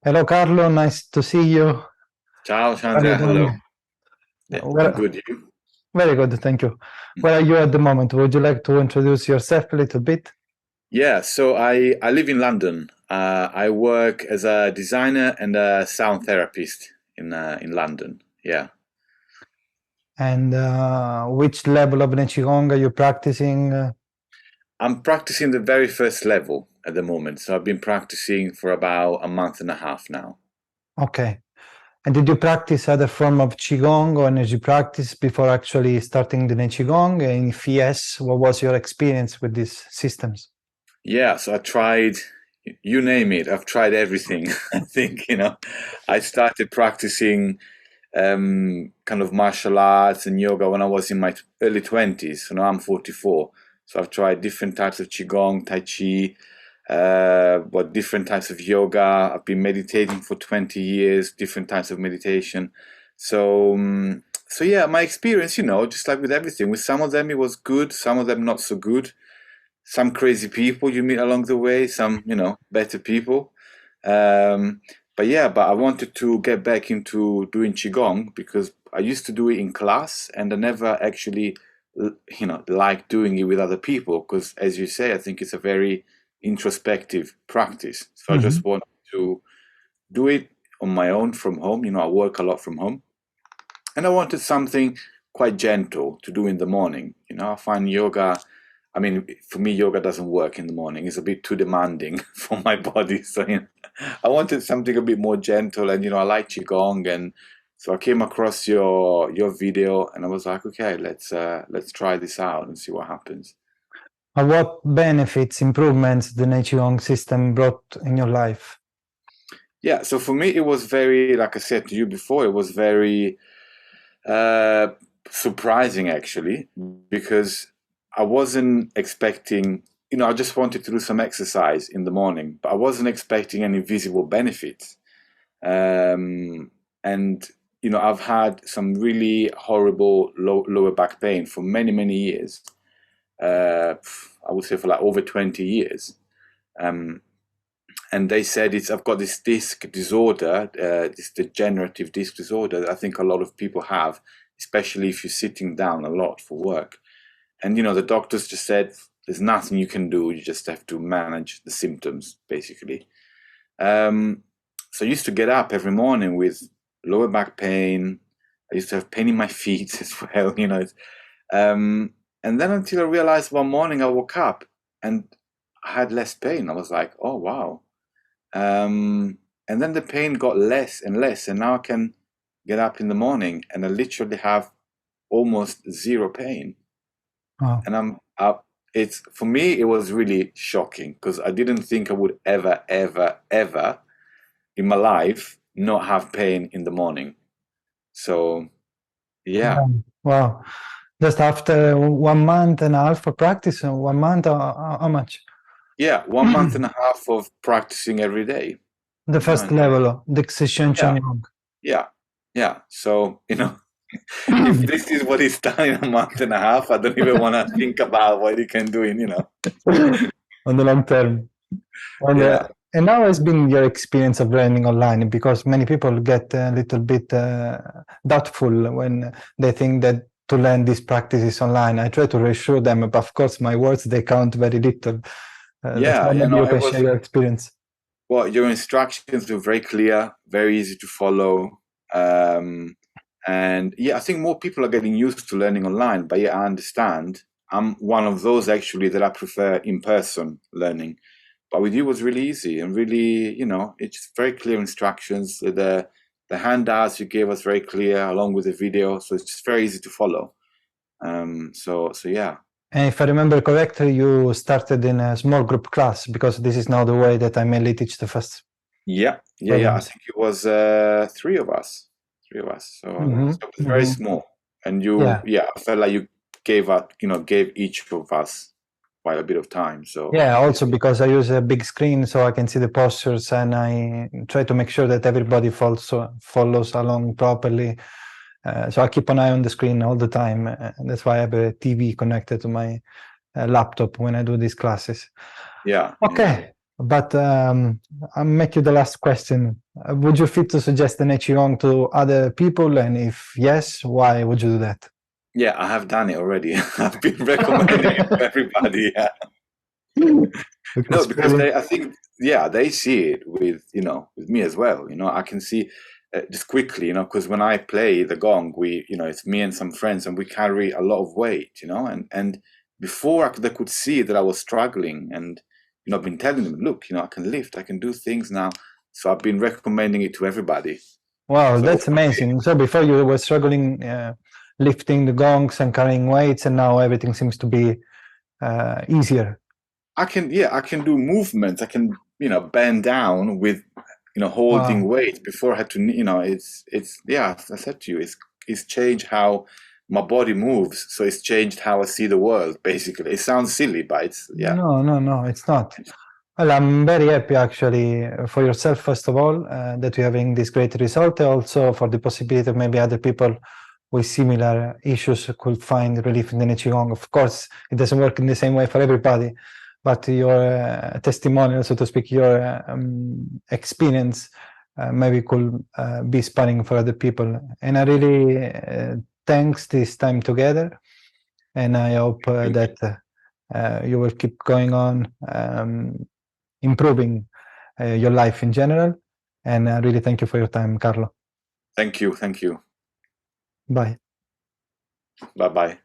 Hello, Carlo. Nice to see you. Ciao, How are you Andrea. Hello. doing? Yeah, I'm Well, good. You? very good, thank you. Where are you at the moment? Would you like to introduce yourself a little bit? Yeah, so I live in London. I work as a designer and a sound therapist in London. Yeah. And which level of Nei Qi Gong are you practicing? I'm practicing the very first level at the moment. So I've been practicing for about a month and a half now. Okay. And did you practice other form of Qigong or energy practice before actually starting the Nei Qi Gong? And if yes, what was your experience with these systems? Yeah, so I tried, you name it. I've tried everything. I think, I started practicing kind of martial arts and yoga when I was in my early 20s. So now I'm 44. So I've tried different types of Qigong, Tai Chi, different types of yoga. I've been meditating for 20 years, different types of meditation. So yeah, my experience, just like with everything, with some of them it was good, some of them not so good. Some crazy people you meet along the way, some, better people. Um, but I wanted to get back into doing Qigong because I used to do it in class and I never actually, liked doing it with other people because, as you say, I think it's a very introspective practice. So I Mhm. just wanted to do it on my own from home. I work a lot from home and I wanted something quite gentle to do in the morning. I find yoga, I mean, for me, yoga doesn't work in the morning. It's a bit too demanding for my body. So, I wanted something a bit more gentle, and I like qigong, and so I came across your video, and I was like, okay, let's try this out and see what happens. What benefits, improvements the Nei Qi Gong system brought in your life? Yeah, so for me, it was very, like I said to you before, it was very uh, surprising actually, because I wasn't expecting. I just wanted to do some exercise in the morning, but I wasn't expecting any visible benefits. And I've had some really horrible lower back pain for many many years. uh, I would say for like over 20 years. um, and they said I've got this disc disorder, this degenerative disc disorder that I think a lot of people have, especially if you're sitting down a lot for work. And the doctors just said there's nothing you can do, you just have to manage the symptoms basically. um, so I used to get up every morning with lower back pain. I used to have pain in my feet as well, um, and then until I realized one morning I woke up and I had less pain. I was like, oh wow. And then the pain got less and less, and now I can get up in the morning and I literally have almost zero pain. Wow. And I'm up. It's for me, it was really shocking because I didn't think I would ever, ever, ever in my life not have pain in the morning. So yeah, Yeah. Wow. Just after 1 month and a half of practice, 1 month, how much? yeah, 1 month and a half of practicing every day. The first And level, the Session yeah, Yong. yeah, yeah. So if this is what he's done in a month and a half, I don't even want to think about what he can do in. On the long term. And, Yeah. and how has been your experience of learning online? Because many people get a little bit doubtful when they think that to learn these practices online. I try to reassure them, but of course, my words they count very little. That's Yeah, why maybe you it can share was, your experience. well, your instructions were very clear, very easy to follow. Um, and yeah, I think more people are getting used to learning online, but yeah, I understand. I'm one of those actually that I prefer in-person learning. But with you it was really easy and really, it's very clear instructions. The handouts you gave us very clear along with the video, so it's just very easy to follow. So yeah. And if I remember correctly, you started in a small group class because this is now the way that I mainly teach the first Yeah. I programs. think it was three of us. Hmm. So it was very Hmm. small, and Yeah. yeah, I felt like you gave each of us quite a bit of time. So Yeah, also because I use a big screen so I can see the postures and I try to make sure that everybody follows along properly. So I keep an eye on the screen all the time. That's why I have a TV connected to my laptop when I do these classes. yeah. Okay. But I'll make you the last question. Would you fit to suggest the Nei Qi Gong to other people? And if yes, why would you do that? Yeah, I have done it already. I've been recommending it to everybody. Yeah. No, because I think, yeah, they see it with, with me as well. I can see just quickly, because when I play the gong, it's me and some friends, and we carry a lot of weight, and before they could see that I was struggling, and I've been telling them, look, I can lift, I can do things now. So I've been recommending it to everybody. Wow, So that's amazing. So before you were struggling lifting the gongs and carrying weights, and now everything seems to be easier. I can do movements. I can, bend down with, holding weight. Before I had to, it's yeah, as I said to you, it's changed how my body moves. So it's changed how I see the world, basically. It sounds silly, but it's, yeah. No, it's not. Well, I'm very happy actually for yourself, first of all, that you're having this great result, also for the possibility of maybe other people with similar issues could find relief in the Nei Qi Gong. Of course, it doesn't work in the same way for everybody, but your testimonial, so to speak, your experience maybe could be sparring for other people. And I really thanks this time together, and I hope that you will keep going on improving your life in general. And I really thank you for your time, Carlo. Thank you. Bye. Bye-bye.